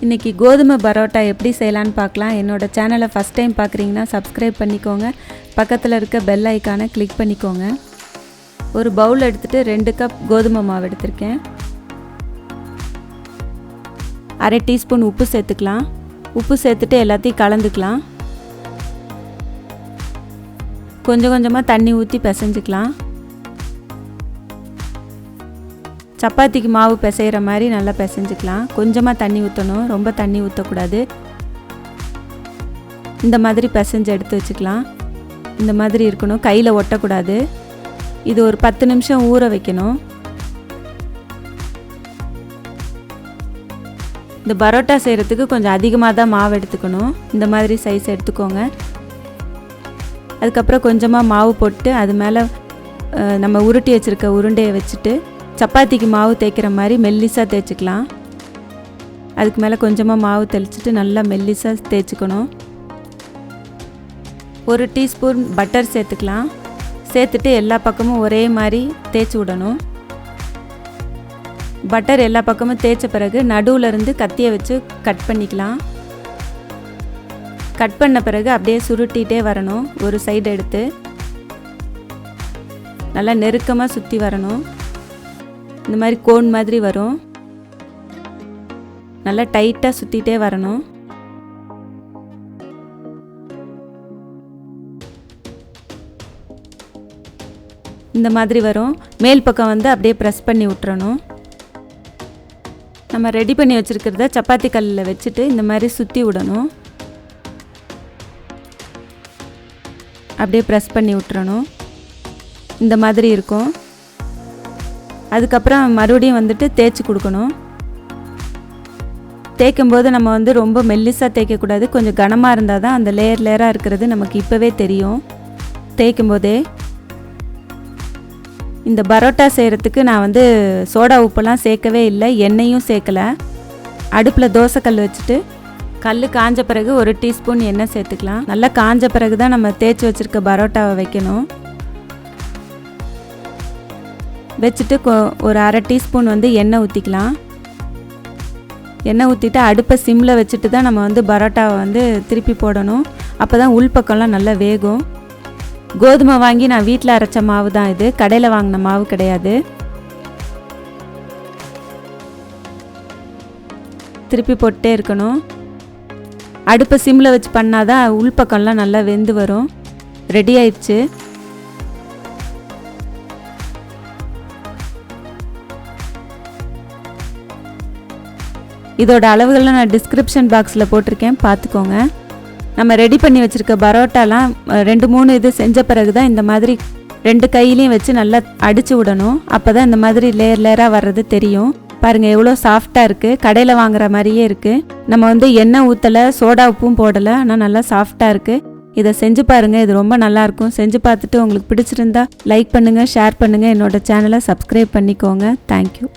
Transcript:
இன்றைக்கி கோதுமை பரோட்டா எப்படி செய்யலான்னு பார்க்கலாம். என்னோடய சேனலை ஃபஸ்ட் டைம் பார்க்குறீங்கன்னா சப்ஸ்கிரைப் பண்ணிக்கோங்க. பக்கத்தில் இருக்க பெல் ஐக்கானை கிளிக் பண்ணிக்கோங்க. ஒரு பவுல் எடுத்துகிட்டு 2 கப் கோதுமை மாவு எடுத்திருக்கேன். அரை டீஸ்பூன் உப்பு சேர்த்துக்கலாம். உப்பு சேர்த்துட்டு எல்லாத்தையும் கலந்துக்கலாம். கொஞ்சம் கொஞ்சமாக தண்ணி ஊற்றி பிசைஞ்சிக்கலாம். சப்பாத்திக்கு மாவு பிசைகிற மாதிரி நல்லா பிசைஞ்சிக்கலாம். கொஞ்சமாக தண்ணி ஊற்றணும், ரொம்ப தண்ணி ஊற்றக்கூடாது. இந்த மாதிரி பிசைஞ்சு எடுத்து வச்சுக்கலாம். இந்த மாதிரி இருக்கணும், கையில் ஒட்டக்கூடாது. இது ஒரு 10 நிமிஷம் ஊற வைக்கணும். இந்த பரோட்டா செய்கிறதுக்கு கொஞ்சம் அதிகமாக தான் மாவு எடுத்துக்கணும். இந்த மாதிரி சைஸ் எடுத்துக்கோங்க. அதுக்கப்புறம் கொஞ்சமாக மாவு போட்டு அது மேலே நம்ம உருட்டி வச்சுருக்க உருண்டையை வச்சுட்டு சப்பாத்திக்கு மாவு தேய்க்கிற மாதிரி மெல்லிஸாக தேய்ச்சிக்கலாம். அதுக்கு மேலே கொஞ்சமாக மாவு தெளிச்சிட்டு நல்லா மெல்லிஸாக தேய்ச்சிக்கணும். 1 டீஸ்பூன் பட்டர் சேர்த்துக்கலாம். சேர்த்துட்டு எல்லா பக்கமும் ஒரே மாதிரி தேய்ச்சி விடணும். பட்டர் எல்லா பக்கமும் தேய்ச்ச பிறகு நடுவில் இருந்து கத்தியை வச்சு கட் பண்ணிக்கலாம். கட் பண்ண பிறகு அப்படியே சுருட்டிகிட்டே வரணும். ஒரு சைடு எடுத்து நல்லா நெருக்கமாக சுற்றி வரணும். இந்த மாதிரி கோன் மாதிரி வரும். நல்லா டைட்டாக சுற்றிட்டே வரணும். இந்த மாதிரி வரும். மேல் பக்கம் வந்து அப்படியே ப்ரெஸ் பண்ணி விட்டுறணும். நம்ம ரெடி பண்ணி வச்சுருக்கிறத சப்பாத்தி கல்லில் வச்சுட்டு இந்த மாதிரி சுற்றி விடணும். அப்படியே ப்ரெஸ் பண்ணி விட்டுறணும். இந்த மாதிரி இருக்கும். அதுக்கப்புறம் மறுபடியும் வந்துட்டு தேய்ச்சி கொடுக்கணும். தேய்க்கும்போது நம்ம வந்து ரொம்ப மெல்லிஸாக தேய்க்கக்கூடாது. கொஞ்சம் கனமாக இருந்தால் தான் அந்த லேயராக இருக்கிறது நமக்கு இப்போவே தெரியும் தேய்க்கும்போதே. இந்த பரோட்டா செய்கிறதுக்கு நான் வந்து சோடா உப்பெல்லாம் சேர்க்கவே இல்லை, எண்ணெயும் சேர்க்கலை. அடுப்பில் தோசைக்கல் வச்சுட்டு கல் காஞ்ச பிறகு 1 டீஸ்பூன் எண்ணெய் சேர்த்துக்கலாம். நல்லா காஞ்ச பிறகு தான் நம்ம தேய்ச்சி வச்சுருக்க பரோட்டாவை வைக்கணும். வச்சுட்டு ஒரு அரை டீஸ்பூன் வந்து எண்ணெய் ஊற்றிக்கலாம். எண்ணெய் ஊற்றிட்டு அடுப்பை சிம்மில் வச்சுட்டு தான் நம்ம வந்து பரோட்டாவை வந்து திருப்பி போடணும். அப்போ தான் உள்பக்கம்லாம் நல்லா வேகும். கோதுமை வாங்கி நான் வீட்டில் அரைச்ச மாவு தான் இது, கடையில் வாங்கின மாவு கிடையாது. திருப்பி போட்டே இருக்கணும். அடுப்பை சிம்மில் வச்சு பண்ணாதான் உள்பக்கம்லாம் நல்லா வெந்து வரும். ரெடி ஆயிடுச்சு. இதோட அளவுகள்லாம் நான் டிஸ்கிரிப்ஷன் பாக்ஸில் போட்டிருக்கேன், பார்த்துக்கோங்க. நம்ம ரெடி பண்ணி வச்சுருக்க பரோட்டாலாம் 2-3 இது செஞ்ச பிறகு தான் இந்த மாதிரி 2 கையிலையும் வச்சு நல்லா அடித்து விடணும். அப்போ தான் இந்த மாதிரி லேயராக வர்றது தெரியும். பாருங்கள் எவ்வளோ சாஃப்டாக இருக்குது, கடையில் வாங்குற மாதிரியே இருக்குது. நம்ம வந்து எண்ணெய் ஊற்றலை, சோடா உப்பும் போடலை, ஆனால் நல்லா சாஃப்டாக இருக்குது. இதை செஞ்சு பாருங்கள், இது ரொம்ப நல்லாயிருக்கும். செஞ்சு பார்த்துட்டு உங்களுக்கு பிடிச்சிருந்தா லைக் பண்ணுங்கள், ஷேர் பண்ணுங்கள். என்னோடய சேனலை சப்ஸ்கிரைப் பண்ணிக்கோங்க. தேங்க்யூ.